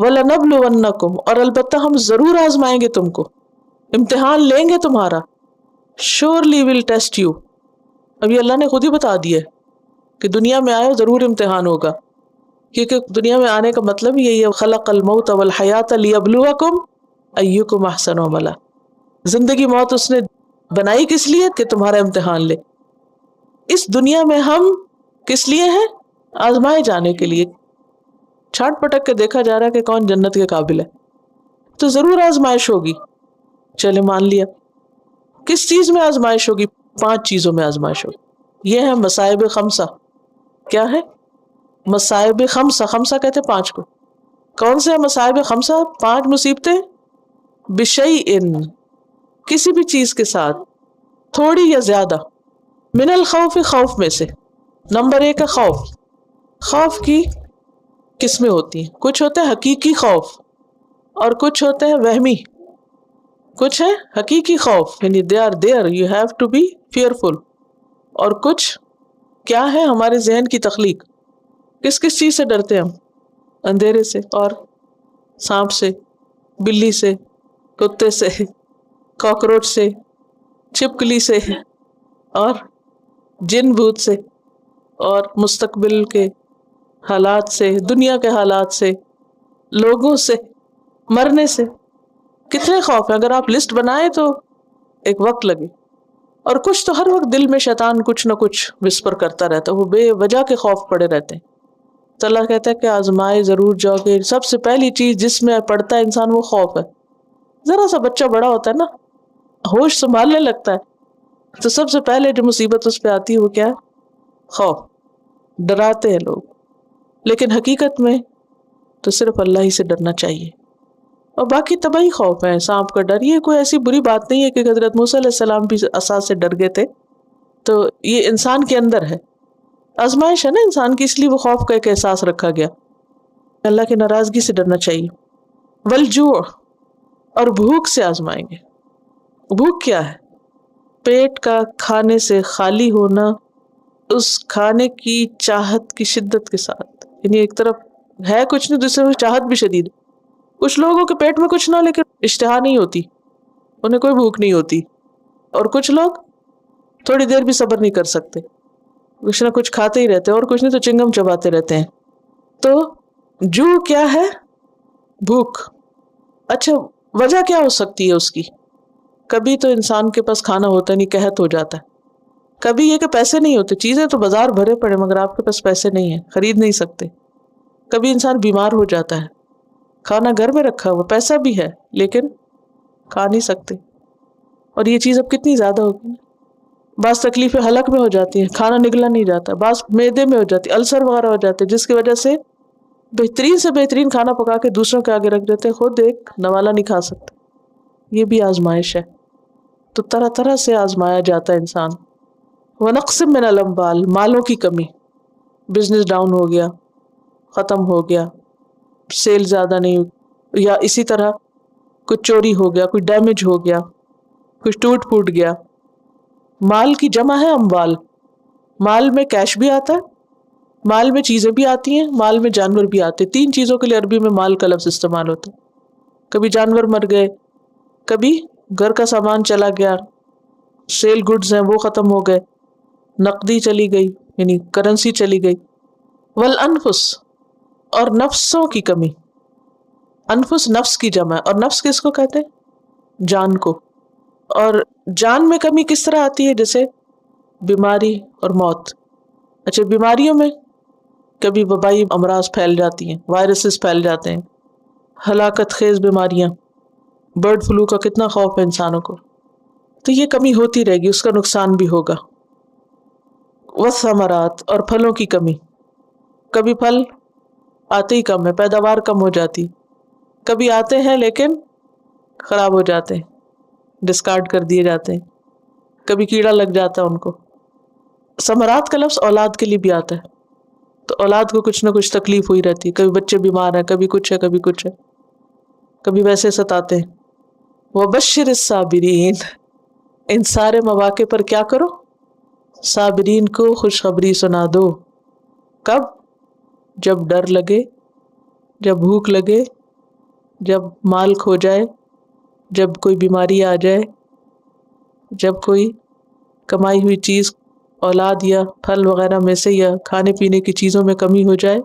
وَلَنَبْلُوَنَّكُمْ، اور البتہ ہم ضرور آزمائیں گے تم کو، امتحان لیں گے تمہارا. surely we'll test you. ابھی اللہ نے خود ہی بتا دیا ہے کہ دنیا میں آئے ضرور امتحان ہوگا، کیونکہ دنیا میں آنے کا مطلب یہی ہے خلق الموت والحیات لیبلوکم ایکم احسن عملا. زندگی موت اس نے بنائی کس لیے؟ کہ تمہارا امتحان لے. اس دنیا میں ہم کس لیے ہیں؟ آزمائے جانے کے لیے. چھانٹ پٹک کے دیکھا جا رہا ہے کہ کون جنت کے قابل ہے. تو ضرور آزمائش ہوگی. چلے مان لیا. کس چیز میں آزمائش ہوگی؟ 5 چیزوں میں آزمائش ہوگی. یہ ہے مصائب خمسہ. کیا ہے؟ مصائب خمسہ. خمسہ کہتے 5 کو. کون سے مصائب خمسہ؟ 5 مصیبتیں. بشیئن، کسی بھی چیز کے ساتھ، تھوڑی یا زیادہ. من الخوف، خوف میں سے. نمبر 1 ہے خوف. خوف کی قسمیں ہوتی ہیں. کچھ ہوتا ہے حقیقی خوف اور کچھ ہوتے ہیں وہمی. کچھ ہے حقیقی خوف یعنی they are there, you have to be fearful. اور کچھ کیا ہے؟ ہمارے ذہن کی تخلیق. کس کس چیز سے ڈرتے ہیں ہم؟ اندھیرے سے اور سانپ سے، بلی سے، کتے سے، کاکروچ سے، چھپکلی سے، اور جن بھوت سے، اور مستقبل کے حالات سے، دنیا کے حالات سے، لوگوں سے، مرنے سے. کتنے خوف ہیں؟ اگر آپ لسٹ بنائیں تو ایک وقت لگے. اور کچھ تو ہر وقت دل میں شیطان کچھ نہ کچھ وسپر کرتا رہتا ہے، وہ بے وجہ کے خوف پڑے رہتے ہیں. تو اللہ کہتا ہے کہ آزمائے ضرور جاؤ گے. سب سے پہلی چیز جس میں پڑتا ہے انسان وہ خوف ہے. ذرا سا بچہ بڑا ہوتا ہے نا، ہوش سنبھالنے لگتا ہے، تو سب سے پہلے جو مصیبت اس پہ آتی ہے وہ کیا ہے؟ خوف. ڈراتے ہیں لوگ، لیکن حقیقت میں تو صرف اللہ ہی سے ڈرنا چاہیے. اور باقی طبعی خوف ہے. سانپ کا ڈر یہ کوئی ایسی بری بات نہیں ہے کہ حضرت موسیٰ علیہ السلام بھی عصا سے ڈر گئے تھے. تو یہ انسان کے اندر ہے، آزمائش ہے نا انسان کی، اس لیے وہ خوف کا ایک احساس رکھا گیا. اللہ کی ناراضگی سے ڈرنا چاہیے. والجوع، اور بھوک سے آزمائیں گے. بھوک کیا ہے؟ پیٹ کا کھانے سے خالی ہونا، اس کھانے کی چاہت کی شدت کے ساتھ. یعنی ایک طرف ہے کچھ نہیں، دوسرے چاہت بھی شدید. کچھ لوگوں کے پیٹ میں کچھ نہ لیکن اشتہا نہیں ہوتی، انہیں کوئی بھوک نہیں ہوتی. اور کچھ لوگ تھوڑی دیر بھی صبر نہیں کر سکتے، کچھ نہ کچھ کھاتے ہی رہتے، اور کچھ نہیں تو چنگم چباتے رہتے ہیں. تو جو کیا ہے؟ بھوک. اچھا وجہ کیا ہو سکتی ہے اس کی؟ کبھی تو انسان کے پاس کھانا ہوتا نہیں، قحط ہو جاتا ہے. کبھی یہ کہ پیسے نہیں ہوتے، چیزیں تو بازار بھرے پڑے مگر آپ کے پاس پیسے نہیں ہیں، خرید نہیں سکتے. کبھی انسان بیمار ہو جاتا ہے، کھانا گھر میں رکھا ہوا، پیسہ بھی ہے لیکن کھا نہیں سکتے. اور یہ چیز اب کتنی زیادہ ہوگی. بعض تکلیفیں حلق میں ہو جاتی ہیں، کھانا نگلا نہیں جاتا. بعض معدے میں ہو جاتی، السر وغیرہ ہو جاتے، جس کی وجہ سے بہترین سے بہترین کھانا پکا کے دوسروں کے آگے رکھ دیتے، خود ایک نوالا نہیں کھا سکتے. یہ بھی آزمائش ہے. تو طرح طرح سے آزمایا جاتا ہے انسان. وَنَقْصٍ مِّنَ الْأَمْوَالِ، مالوں کی کمی. بزنس ڈاؤن ہو گیا، ختم ہو گیا، سیل زیادہ نہیں، یا اسی طرح کچھ چوری ہو گیا، کچھ ڈیمیج ہو گیا، کچھ ٹوٹ پھوٹ گیا. مال کی جمع ہے اموال. مال میں کیش بھی آتا ہے، مال میں چیزیں بھی آتی ہیں، مال میں جانور بھی آتے ہیں. 3 چیزوں کے لیے عربی میں مال کا لفظ استعمال ہوتا ہے. کبھی جانور مر گئے، کبھی گھر کا سامان چلا گیا، سیل گڈز ہیں وہ ختم ہو گئے، نقدی چلی گئی یعنی کرنسی چلی گئی. والانفس، اور نفسوں کی کمی. انفس نفس کی جمع ہے، اور نفس کس کو کہتے ہیں؟ جان کو. اور جان میں کمی کس طرح آتی ہے؟ جیسے بیماری اور موت. اچھا بیماریوں میں کبھی وبائی امراض پھیل جاتی ہیں، وائرسز پھیل جاتے ہیں، ہلاکت خیز بیماریاں. برڈ فلو کا کتنا خوف ہے انسانوں کو. تو یہ کمی ہوتی رہے گی، اس کا نقصان بھی ہوگا. والثمرات، اور پھلوں کی کمی. کبھی پھل آتے ہی کم ہے، پیداوار کم ہو جاتی. کبھی آتے ہیں لیکن خراب ہو جاتے ہیں، ڈسکارڈ کر دیے جاتے ہیں. کبھی کیڑا لگ جاتا ہے ان کو. ثمرات کا لفظ اولاد کے لیے بھی آتا ہے. تو اولاد کو کچھ نہ کچھ تکلیف ہوئی رہتی ہے، کبھی بچے بیمار ہیں، کبھی کچھ ہے، کبھی کچھ ہے، کبھی ویسے ستاتے ہیں. وبشر الصابرین، ان سارے مواقع پر کیا کرو؟ صابرین کو خوشخبری سنا دو. کب؟ جب ڈر لگے، جب بھوک لگے، جب مال کھو جائے، جب کوئی بیماری آ جائے، جب کوئی کمائی ہوئی چیز اولاد یا پھل وغیرہ میں سے یا کھانے پینے کی چیزوں میں کمی ہو جائے،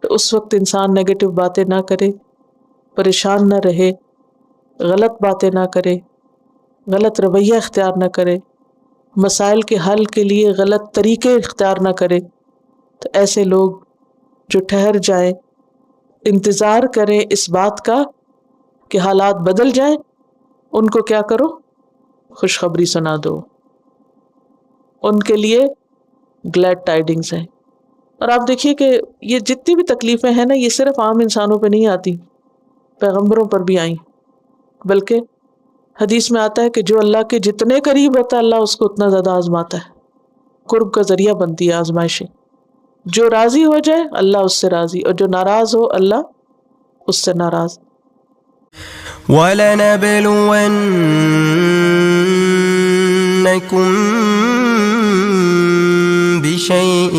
تو اس وقت انسان نیگیٹو باتیں نہ کرے، پریشان نہ رہے، غلط باتیں نہ کرے، غلط رویہ اختیار نہ کرے، مسائل کے حل کے لیے غلط طریقے اختیار نہ کرے۔ تو ایسے لوگ جو ٹھہر جائیں، انتظار کریں اس بات کا کہ حالات بدل جائیں، ان کو کیا کرو؟ خوشخبری سنا دو، ان کے لیے گلیڈ ٹائیڈنگز ہیں۔ اور آپ دیکھیے کہ یہ جتنی بھی تکلیفیں ہیں نا، یہ صرف عام انسانوں پہ نہیں آتی، پیغمبروں پر بھی آئیں، بلکہ حدیث میں آتا ہے کہ جو اللہ کے جتنے قریب ہوتا ہے اللہ اس کو اتنا زیادہ آزماتا ہے، قرب کا ذریعہ بنتی ہے آزمائشیں۔ جو راضی ہو جائے اللہ اس سے راضی، اور جو ناراض ہو اللہ اس سے ناراض۔ وَلَنَبْلُوَنَّكُمْ بِشَيْءٍ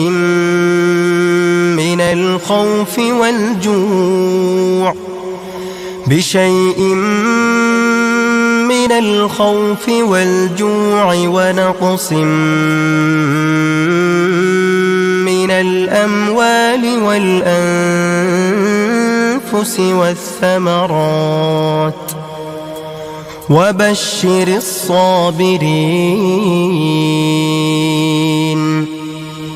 من الخوف والجوع ونقص من الأموال والأنفس والثمرات وبشر الصابرين